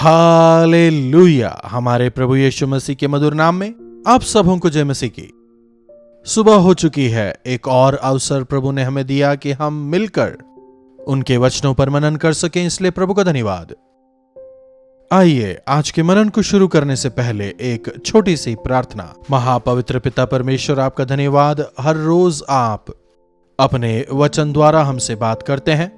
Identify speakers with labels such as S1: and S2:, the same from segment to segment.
S1: Hallelujah. हमारे प्रभु यीशु मसीह के मधुर नाम में आप सबों को जय मसीह की। सुबह हो चुकी है, एक और अवसर प्रभु ने हमें दिया कि हम मिलकर उनके वचनों पर मनन कर सकें, इसलिए प्रभु का धन्यवाद। आइए आज के मनन को शुरू करने से पहले एक छोटी सी प्रार्थना। महापवित्र पिता परमेश्वर, आपका धन्यवाद, हर रोज आप अपने वचन द्वारा हमसे बात करते हैं।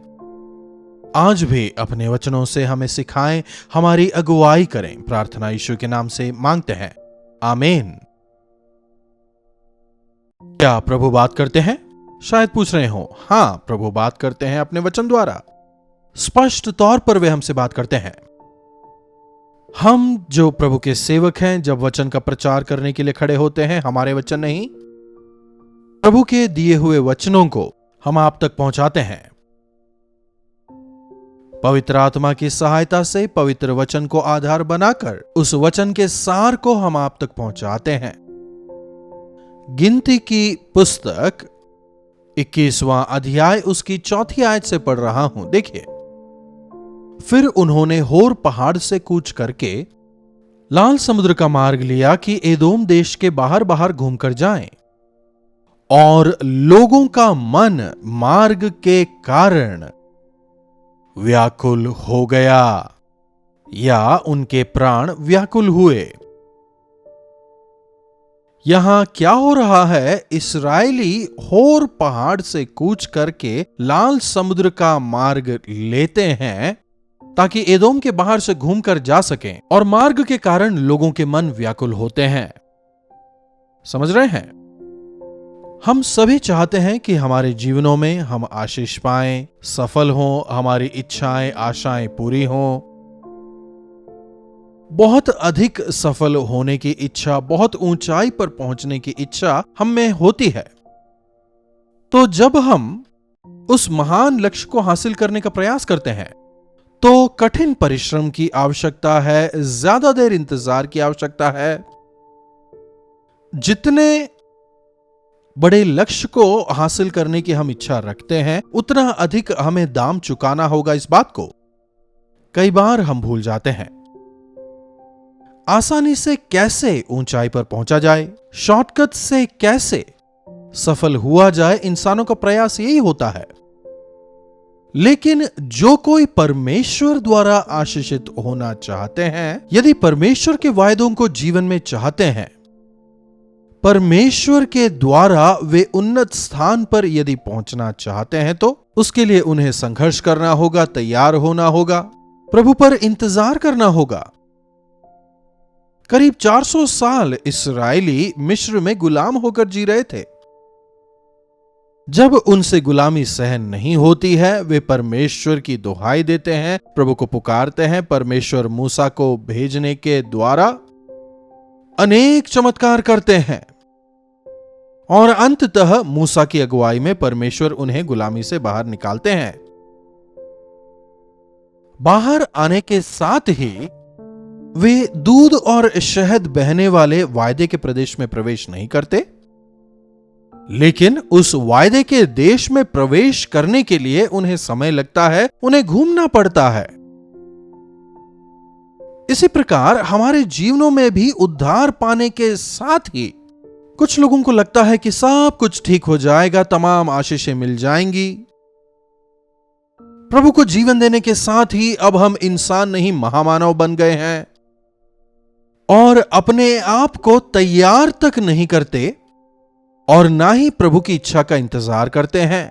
S1: आज भी अपने वचनों से हमें सिखाएं, हमारी अगुवाई करें। प्रार्थना यीशु के नाम से मांगते हैं, आमीन। क्या प्रभु बात करते हैं? शायद पूछ रहे हो। हां, प्रभु बात करते हैं अपने वचन द्वारा। स्पष्ट तौर पर वे हमसे बात करते हैं। हम जो प्रभु के सेवक हैं, जब वचन का प्रचार करने के लिए खड़े होते हैं, हमारे वचन नहीं, प्रभु के दिए हुए वचनों को हम आप तक पहुंचाते हैं। पवित्र आत्मा की सहायता से पवित्र वचन को आधार बनाकर उस वचन के सार को हम आप तक पहुंचाते हैं। गिनती की पुस्तक 21वां अध्याय उसकी 4थी आयत से पढ़ रहा हूं। देखिए, फिर उन्होंने होर पहाड़ से कूच करके लाल समुद्र का मार्ग लिया कि एदोम देश के बाहर बाहर घूमकर जाएं, और लोगों का मन मार्ग के कारण व्याकुल हो गया, या उनके प्राण व्याकुल हुए। यहां क्या हो रहा है? इस्राएली होर पहाड़ से कूच करके लाल समुद्र का मार्ग लेते हैं ताकि एदोम के बाहर से घूमकर जा सकें, और मार्ग के कारण लोगों के मन व्याकुल होते हैं। समझ रहे हैं? हम सभी चाहते हैं कि हमारे जीवनों में हम आशीष पाएं, सफल हों, हमारी इच्छाएं आशाएं पूरी हों। बहुत अधिक सफल होने की इच्छा, बहुत ऊंचाई पर पहुंचने की इच्छा हम में होती है। तो जब हम उस महान लक्ष्य को हासिल करने का प्रयास करते हैं तो कठिन परिश्रम की आवश्यकता है, ज्यादा देर इंतजार की आवश्यकता है। जितने बड़े लक्ष्य को हासिल करने की हम इच्छा रखते हैं, उतना अधिक हमें दाम चुकाना होगा। इस बात को कई बार हम भूल जाते हैं। आसानी से कैसे ऊंचाई पर पहुंचा जाए, शॉर्टकट से कैसे सफल हुआ जाए, इंसानों का प्रयास यही होता है। लेकिन जो कोई परमेश्वर द्वारा आशीषित होना चाहते हैं, यदि परमेश्वर के वायदों को जीवन में चाहते हैं, परमेश्वर के द्वारा वे उन्नत स्थान पर यदि पहुंचना चाहते हैं, तो उसके लिए उन्हें संघर्ष करना होगा, तैयार होना होगा, प्रभु पर इंतजार करना होगा। करीब 400 साल इस्राएली मिस्र में गुलाम होकर जी रहे थे। जब उनसे गुलामी सहन नहीं होती है, वे परमेश्वर की दुहाई देते हैं, प्रभु को पुकारते हैं। परमेश्वर मूसा को भेजने के द्वारा अनेक चमत्कार करते हैं, और अंततः मूसा की अगुवाई में परमेश्वर उन्हें गुलामी से बाहर निकालते हैं। बाहर आने के साथ ही वे दूध और शहद बहने वाले वायदे के प्रदेश में प्रवेश नहीं करते, लेकिन उस वायदे के देश में प्रवेश करने के लिए उन्हें समय लगता है, उन्हें घूमना पड़ता है। इसी प्रकार हमारे जीवनों में भी उद्धार पाने के साथ ही कुछ लोगों को लगता है कि सब कुछ ठीक हो जाएगा, तमाम आशीषें मिल जाएंगी। प्रभु को जीवन देने के साथ ही अब हम इंसान नहीं, महामानव बन गए हैं, और अपने आप को तैयार तक नहीं करते और ना ही प्रभु की इच्छा का इंतजार करते हैं।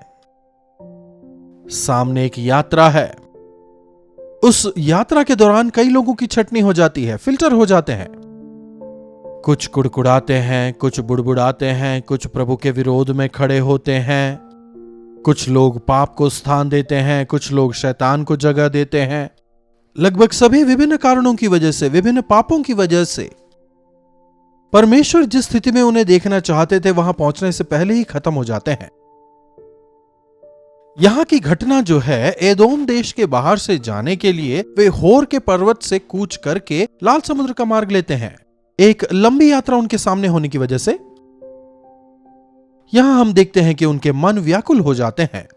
S1: सामने एक यात्रा है। उस यात्रा के दौरान कई लोगों की छटनी हो जाती है, फिल्टर हो जाते हैं। कुछ कुड़कुड़ाते हैं, कुछ बुड़बुड़ाते हैं, कुछ प्रभु के विरोध में खड़े होते हैं, कुछ लोग पाप को स्थान देते हैं, कुछ लोग शैतान को जगह देते हैं। लगभग सभी विभिन्न कारणों की वजह से, विभिन्न पापों की वजह से परमेश्वर जिस स्थिति में उन्हें देखना चाहते थे, वहां पहुंचने से पहले ही खत्म हो जाते हैं। यहां की घटना जो है, एदोम देश के बाहर से जाने के लिए वे होर के पर्वत से कूच करके लाल समुद्र का मार्ग लेते हैं। एक लंबी यात्रा उनके सामने होने की वजह से यहां हम देखते हैं कि उनके मन व्याकुल हो जाते हैं,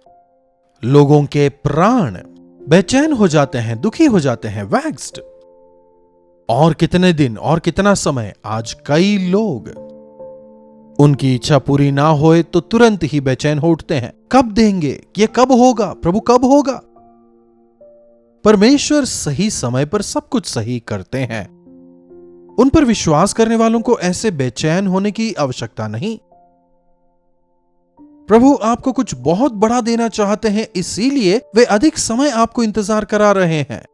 S1: लोगों के प्राण बेचैन हो जाते हैं, दुखी हो जाते हैं, वैक्स्ड। और कितने दिन और कितना समय। आज कई लोग उनकी इच्छा पूरी ना होए तो तुरंत ही बेचैन हो उठते हैं। कब देंगे, ये कब होगा, प्रभु कब होगा। परमेश्वर सही समय पर सब कुछ सही करते हैं। उन पर विश्वास करने वालों को ऐसे बेचैन होने की आवश्यकता नहीं। प्रभु आपको कुछ बहुत बड़ा देना चाहते हैं, इसीलिए वे अधिक समय आपको इंतजार करा रहे हैं।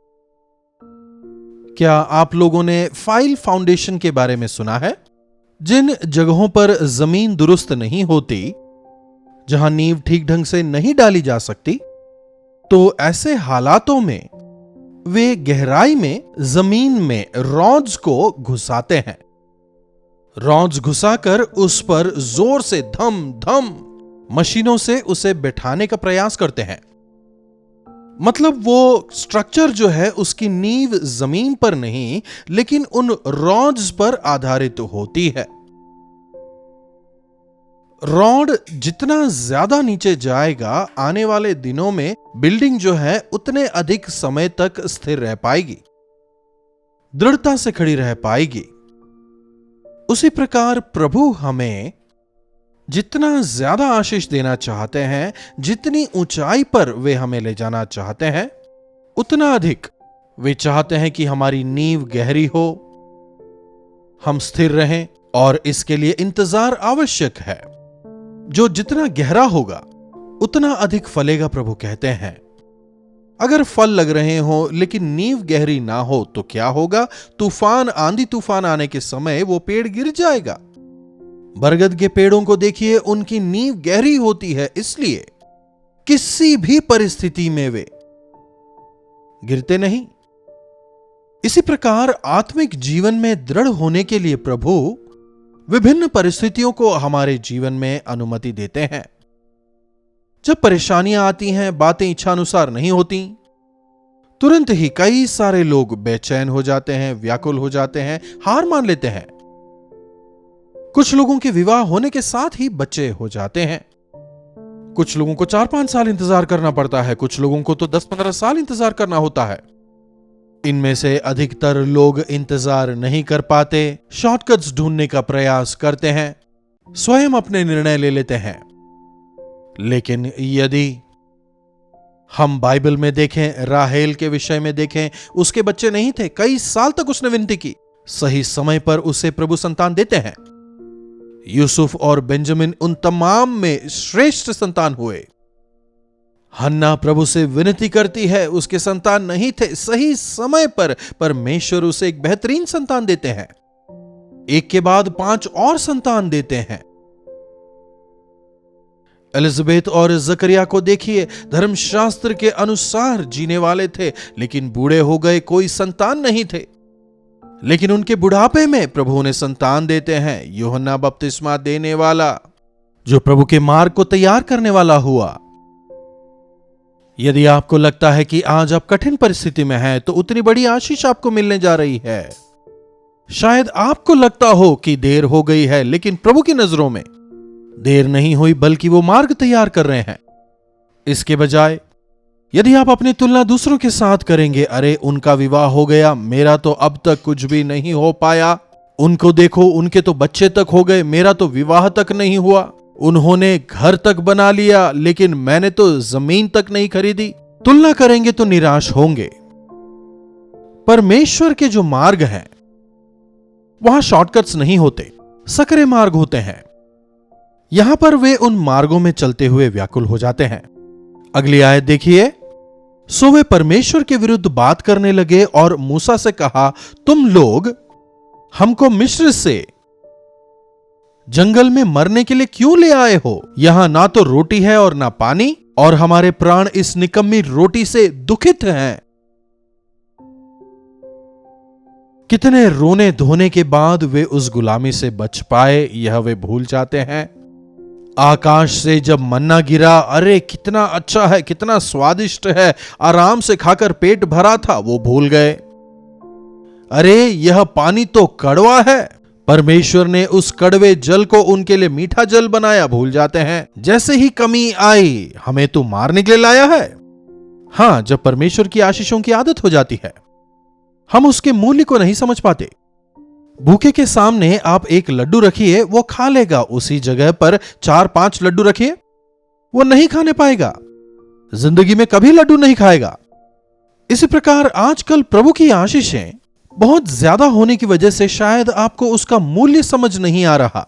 S1: क्या आप लोगों ने फाइल फाउंडेशन के बारे में सुना है? जिन जगहों पर जमीन दुरुस्त नहीं होती, जहां नींव ठीक ढंग से नहीं डाली जा सकती, तो ऐसे हालातों में वे गहराई में जमीन में रॉड्स को घुसाते हैं। रॉड्स घुसाकर उस पर जोर से धम धम मशीनों से उसे बैठाने का प्रयास करते हैं। मतलब वो स्ट्रक्चर जो है उसकी नींव जमीन पर नहीं लेकिन उन रॉड्स पर आधारित होती है। रॉड जितना ज्यादा नीचे जाएगा, आने वाले दिनों में बिल्डिंग जो है उतने अधिक समय तक स्थिर रह पाएगी, दृढ़ता से खड़ी रह पाएगी। उसी प्रकार प्रभु हमें जितना ज्यादा आशीष देना चाहते हैं, जितनी ऊंचाई पर वे हमें ले जाना चाहते हैं, उतना अधिक वे चाहते हैं कि हमारी नींव गहरी हो, हम स्थिर रहें, और इसके लिए इंतजार आवश्यक है। जो जितना गहरा होगा उतना अधिक फलेगा, प्रभु कहते हैं। अगर फल लग रहे हो लेकिन नींव गहरी ना हो तो क्या होगा? तूफान, आंधी तूफान आने के समय वो पेड़ गिर जाएगा। बरगद के पेड़ों को देखिए, उनकी नींव गहरी होती है, इसलिए किसी भी परिस्थिति में वे गिरते नहीं। इसी प्रकार आत्मिक जीवन में दृढ़ होने के लिए प्रभु विभिन्न परिस्थितियों को हमारे जीवन में अनुमति देते हैं। जब परेशानियां आती हैं, बातें इच्छा अनुसार नहीं होती, तुरंत ही कई सारे लोग बेचैन हो जाते हैं, व्याकुल हो जाते हैं, हार मान लेते हैं। कुछ लोगों के विवाह होने के साथ ही बच्चे हो जाते हैं। कुछ लोगों को 4-5 साल इंतजार करना पड़ता है, कुछ लोगों को तो 10-15 साल इंतजार करना होता है। इनमें से अधिकतर लोग इंतजार नहीं कर पाते, शॉर्टकट्स ढूंढने का प्रयास करते हैं, स्वयं अपने निर्णय ले लेते हैं। लेकिन यदि हम बाइबल में देखें, राहेल के विषय में देखें, उसके बच्चे नहीं थे, कई साल तक उसने विनती की, सही समय पर उसे प्रभु संतान देते हैं। यूसुफ और बेंजामिन उन तमाम में श्रेष्ठ संतान हुए। हन्ना प्रभु से विनती करती है, उसके संतान नहीं थे, सही समय पर परमेश्वर उसे एक बेहतरीन संतान देते हैं, एक के बाद 5 और संतान देते हैं। एलिजाबेथ और जकरिया को देखिए, धर्मशास्त्र के अनुसार जीने वाले थे, लेकिन बूढ़े हो गए, कोई संतान नहीं थे। लेकिन उनके बुढ़ापे में प्रभु ने संतान देते हैं। यूहन्ना बपतिस्मा देने वाला, जो प्रभु के मार्ग को तैयार करने वाला हुआ। यदि आपको लगता है कि आज आप कठिन परिस्थिति में हैं, तो उतनी बड़ी आशीष आपको मिलने जा रही है। शायद आपको लगता हो कि देर हो गई है, लेकिन प्रभु की नजरों में देर नहीं हुई, बल्कि वो मार्ग तैयार कर रहे हैं। इसके बजाय यदि आप अपनी तुलना दूसरों के साथ करेंगे, अरे उनका विवाह हो गया, मेरा तो अब तक कुछ भी नहीं हो पाया, उनको देखो, उनके तो बच्चे तक हो गए, मेरा तो विवाह तक नहीं हुआ, उन्होंने घर तक बना लिया, लेकिन मैंने तो जमीन तक नहीं खरीदी, तुलना करेंगे तो निराश होंगे। परमेश्वर के जो मार्ग हैं वहां शॉर्टकट्स नहीं होते, सकरे मार्ग होते हैं। यहां पर वे उन मार्गों में चलते हुए व्याकुल हो जाते हैं। अगली आयत देखिए, सो वे परमेश्वर के विरुद्ध बात करने लगे और मूसा से कहा, तुम लोग हमको मिस्र से जंगल में मरने के लिए क्यों ले आए हो? यहां ना तो रोटी है और ना पानी, और हमारे प्राण इस निकम्मी रोटी से दुखित हैं। कितने रोने धोने के बाद वे उस गुलामी से बच पाए, यह वे भूल जाते हैं। आकाश से जब मन्ना गिरा, अरे कितना अच्छा है, कितना स्वादिष्ट है, आराम से खाकर पेट भरा था, वो भूल गए। अरे यह पानी तो कड़वा है, परमेश्वर ने उस कड़वे जल को उनके लिए मीठा जल बनाया, भूल जाते हैं। जैसे ही कमी आई, हमें तो मारने के लिए लाया है। हां, जब परमेश्वर की आशीषों की आदत हो जाती है, हम उसके मूल्य को नहीं समझ पाते। भूखे के सामने आप एक लड्डू रखिए, वो खा लेगा। उसी जगह पर 4-5 लड्डू रखिए, वो नहीं खाने पाएगा, जिंदगी में कभी लड्डू नहीं खाएगा। इसी प्रकार आजकल प्रभु की आशीषें बहुत ज्यादा होने की वजह से शायद आपको उसका मूल्य समझ नहीं आ रहा।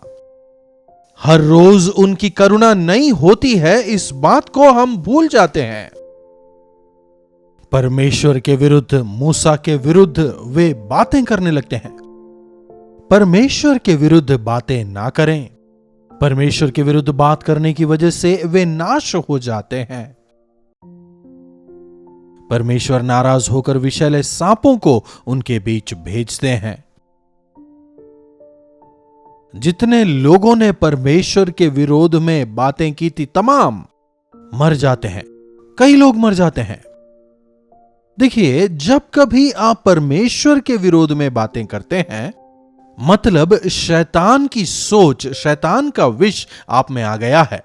S1: हर रोज उनकी करुणा नई होती है, इस बात को हम भूल जाते हैं। परमेश्वर के विरुद्ध, मूसा के विरुद्ध वे बातें करने लगते हैं। परमेश्वर के विरुद्ध बातें ना करें। परमेश्वर के विरुद्ध बात करने की वजह से वे नाश हो जाते हैं। परमेश्वर नाराज होकर विषैले सांपों को उनके बीच भेजते हैं। जितने लोगों ने परमेश्वर के विरोध में बातें की थी, तमाम मर जाते हैं। कई लोग मर जाते हैं। देखिए, जब कभी आप परमेश्वर के विरोध में बातें करते हैं, मतलब शैतान की सोच, शैतान का विष आप में आ गया है।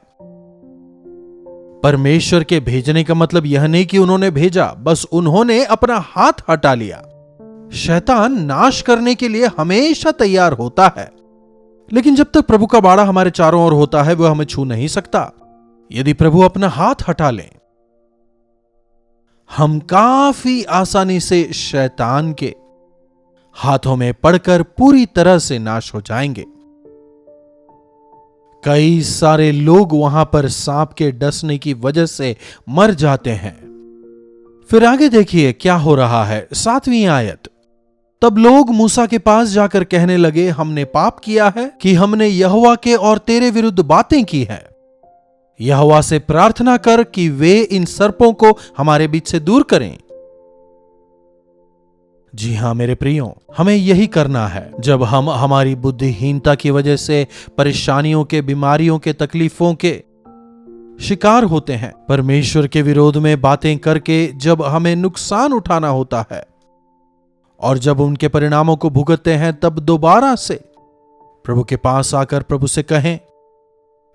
S1: परमेश्वर के भेजने का मतलब यह नहीं कि उन्होंने भेजा, बस उन्होंने अपना हाथ हटा लिया। शैतान नाश करने के लिए हमेशा तैयार होता है, लेकिन जब तक प्रभु का बाड़ा हमारे चारों ओर होता है, वह हमें छू नहीं सकता। यदि प्रभु अपना हाथ हटा लें, हम काफी आसानी से शैतान के हाथों में पड़कर पूरी तरह से नाश हो जाएंगे। कई सारे लोग वहां पर सांप के डसने की वजह से मर जाते हैं। फिर आगे देखिए क्या हो रहा है, 7वीं आयत। तब लोग मूसा के पास जाकर कहने लगे, हमने पाप किया है कि हमने यहोवा के और तेरे विरुद्ध बातें की हैं। यहोवा से प्रार्थना कर कि वे इन सर्पों को हमारे बीच से दूर करें। जी हां मेरे प्रियो, हमें यही करना है। जब हम हमारी बुद्धिहीनता की वजह से परेशानियों के, बीमारियों के, तकलीफों के शिकार होते हैं, परमेश्वर के विरोध में बातें करके जब हमें नुकसान उठाना होता है और जब उनके परिणामों को भुगतते हैं, तब दोबारा से प्रभु के पास आकर प्रभु से कहें,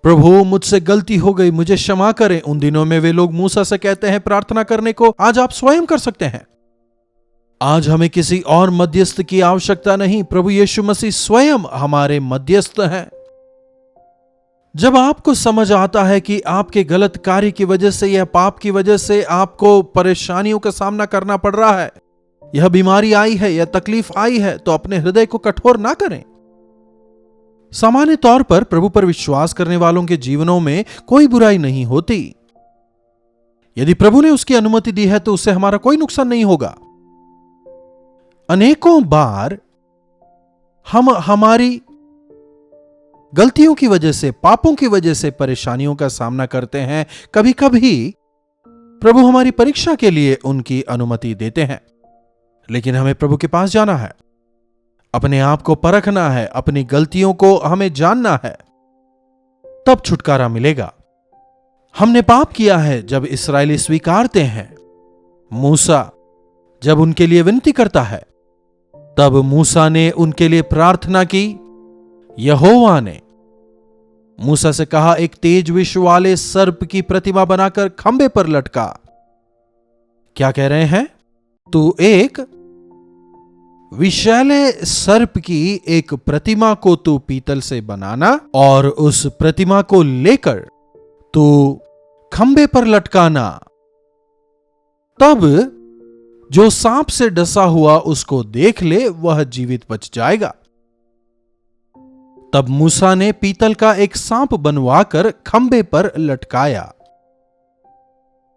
S1: प्रभु मुझसे गलती हो गई, मुझे क्षमा करें। उन दिनों में वे लोग मूसा से कहते हैं प्रार्थना करने को, आज आप स्वयं कर सकते हैं। आज हमें किसी और मध्यस्थ की आवश्यकता नहीं, प्रभु यीशु मसीह स्वयं हमारे मध्यस्थ हैं। जब आपको समझ आता है कि आपके गलत कार्य की वजह से, यह पाप की वजह से आपको परेशानियों का सामना करना पड़ रहा है, यह बीमारी आई है, यह तकलीफ आई है, तो अपने हृदय को कठोर ना करें। सामान्य तौर पर प्रभु पर विश्वास करने वालों के जीवनों में कोई बुराई नहीं होती। यदि प्रभु ने उसकी अनुमति दी है तो उससे हमारा कोई नुकसान नहीं होगा। अनेकों बार हम हमारी गलतियों की वजह से, पापों की वजह से परेशानियों का सामना करते हैं। कभी कभी प्रभु हमारी परीक्षा के लिए उनकी अनुमति देते हैं, लेकिन हमें प्रभु के पास जाना है, अपने आप को परखना है, अपनी गलतियों को हमें जानना है, तब छुटकारा मिलेगा। हमने पाप किया है जब इस्राएली स्वीकारते हैं। मूसा जब उनके लिए विनती करता है, तब मूसा ने उनके लिए प्रार्थना की। यहोवा ने मूसा से कहा, एक तेज विष वाले सर्प की प्रतिमा बनाकर खंबे पर लटका। क्या कह रहे हैं? तू एक विषैले सर्प की एक प्रतिमा को तू पीतल से बनाना और उस प्रतिमा को लेकर तू खंबे पर लटकाना। तब जो सांप से डसा हुआ उसको देख ले, वह जीवित बच जाएगा। तब मूसा ने पीतल का एक सांप बनवाकर खंबे पर लटकाया।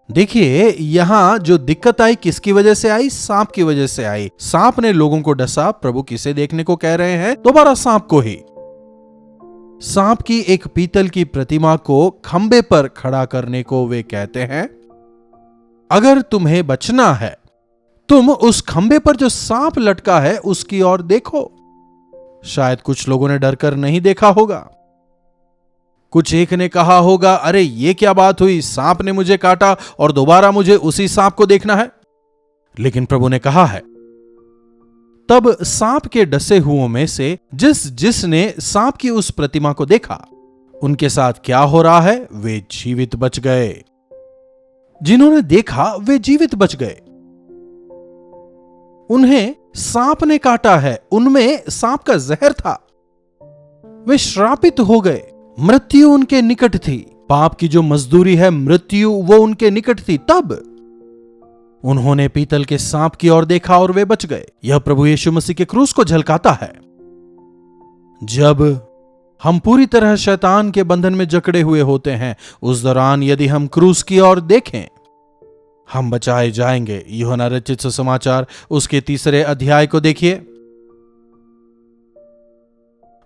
S1: देखिए, यहां जो दिक्कत आई किसकी वजह से आई? सांप की वजह से आई। सांप ने लोगों को डसा। प्रभु किसे देखने को कह रहे हैं? दोबारा सांप को ही। सांप की एक पीतल की प्रतिमा को खंबे पर खड़ा करने को वे कहते हैं। अगर तुम्हें बचना है, तुम उस खंबे पर जो सांप लटका है उसकी ओर देखो। शायद कुछ लोगों ने डरकर नहीं देखा होगा। कुछ एक ने कहा होगा, अरे ये क्या बात हुई, सांप ने मुझे काटा और दोबारा मुझे उसी सांप को देखना है। लेकिन प्रभु ने कहा है, तब सांप के डसे हुओं में से जिसने सांप की उस प्रतिमा को देखा, उनके साथ क्या हो रहा है? वे जीवित बच गए। जिन्होंने देखा वे जीवित बच गए। उन्हें सांप ने काटा है, उनमें सांप का जहर था। वे श्रापित हो गए, मृत्यु उनके निकट थी। पाप की जो मजदूरी है मृत्यु, वो उनके निकट थी। तब उन्होंने पीतल के सांप की ओर देखा और वे बच गए। यह प्रभु यीशु मसीह के क्रूस को झलकाता है। जब हम पूरी तरह शैतान के बंधन में जकड़े हुए होते हैं, उस दौरान यदि हम क्रूस की ओर देखें, हम बचाए जाएंगे। यूहन्ना रचित सुसमाचार उसके 3 अध्याय को देखिए,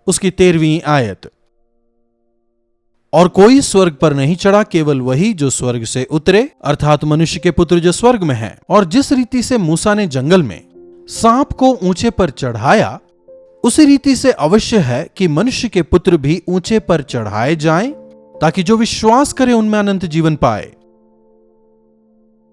S1: उसकी 13वीं आयत। और कोई स्वर्ग पर नहीं चढ़ा, केवल वही जो स्वर्ग से उतरे, अर्थात मनुष्य के पुत्र जो स्वर्ग में है। और जिस रीति से मूसा ने जंगल में सांप को ऊंचे पर चढ़ाया, उसी रीति से अवश्य है कि मनुष्य के पुत्र भी ऊंचे पर चढ़ाए जाएं, ताकि जो विश्वास करे उनमें अनंत जीवन पाए।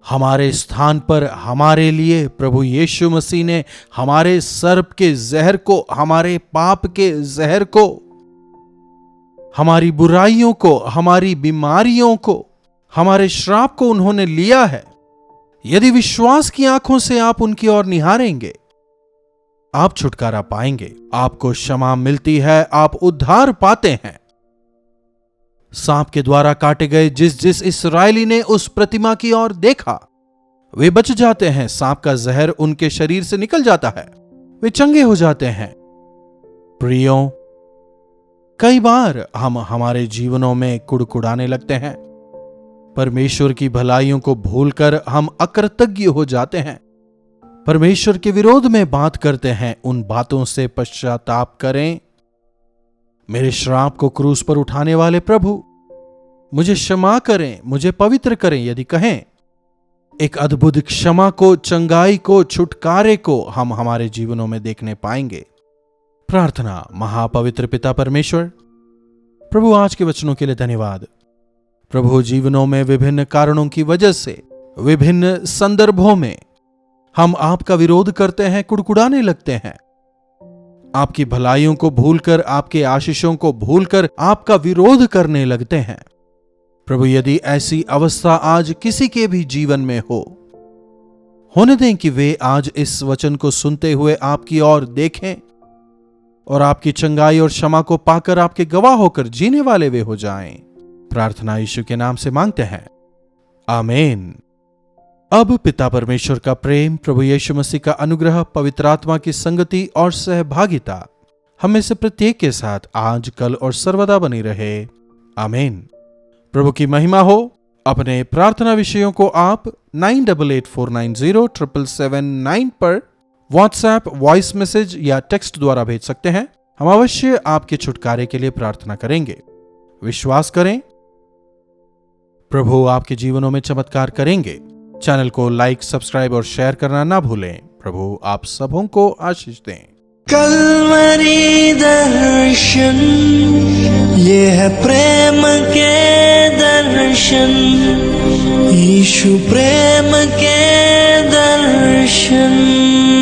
S1: हमारे स्थान पर हमारे लिए प्रभु यीशु मसीह ने हमारे सर्प के जहर को, हमारे पाप के जहर को, हमारी बुराइयों को, हमारी बीमारियों को, हमारे श्राप को उन्होंने लिया है। यदि विश्वास की आंखों से आप उनकी ओर निहारेंगे, आप छुटकारा पाएंगे, आपको क्षमा मिलती है, आप उद्धार पाते हैं। सांप के द्वारा काटे गए जिस इस्राएली ने उस प्रतिमा की ओर देखा, वे बच जाते हैं। सांप का जहर उनके शरीर से निकल जाता है, वे चंगे हो जाते हैं। प्रियों, कई बार हम हमारे जीवनों में कुड़कुड़ाने लगते हैं, परमेश्वर की भलाइयों को भूलकर हम अकृतज्ञ हो जाते हैं, परमेश्वर के विरोध में बात करते हैं। उन बातों से पश्चाताप करें। मेरे श्राप को क्रूस पर उठाने वाले प्रभु, मुझे क्षमा करें, मुझे पवित्र करें। यदि कहें, एक अद्भुत क्षमा को, चंगाई को, छुटकारे को हम हमारे जीवनों में देखने पाएंगे। प्रार्थना। महापवित्र पिता परमेश्वर, प्रभु आज के वचनों के लिए धन्यवाद। प्रभु, जीवनों में विभिन्न कारणों की वजह से, विभिन्न संदर्भों में हम आपका विरोध करते हैं, कुड़कुड़ाने लगते हैं, आपकी भलाइयों को भूलकर, आपके आशीषों को भूलकर आपका विरोध करने लगते हैं। प्रभु, यदि ऐसी अवस्था आज किसी के भी जीवन में होने दें कि वे आज इस वचन को सुनते हुए आपकी ओर देखें और आपकी चंगाई और क्षमा को पाकर आपके गवाह होकर जीने वाले वे हो जाएं। प्रार्थना यीशु के नाम से मांगते हैं, आमीन। अब पिता परमेश्वर का प्रेम, प्रभु यीशु मसीह का अनुग्रह, पवित्र आत्मा की संगति और सहभागिता हम में से प्रत्येक के साथ आज, कल और सर्वदा बनी रहे। आमीन। प्रभु की महिमा हो। अपने प्रार्थना विषयों को आप 9884907779 पर व्हाट्सएप, वॉइस मैसेज या टेक्स्ट द्वारा भेज सकते हैं। हम अवश्य आपके छुटकारे के लिए प्रार्थना करेंगे। विश्वास करें, प्रभु आपके जीवनों में चमत्कार करेंगे। चैनल को लाइक, सब्सक्राइब और शेयर करना ना भूलें। प्रभु आप सबों को आशीष दें।
S2: कल्वरी दर्शन, ये है प्रेम के दर्शन, यीशु प्रेम के दर्शन।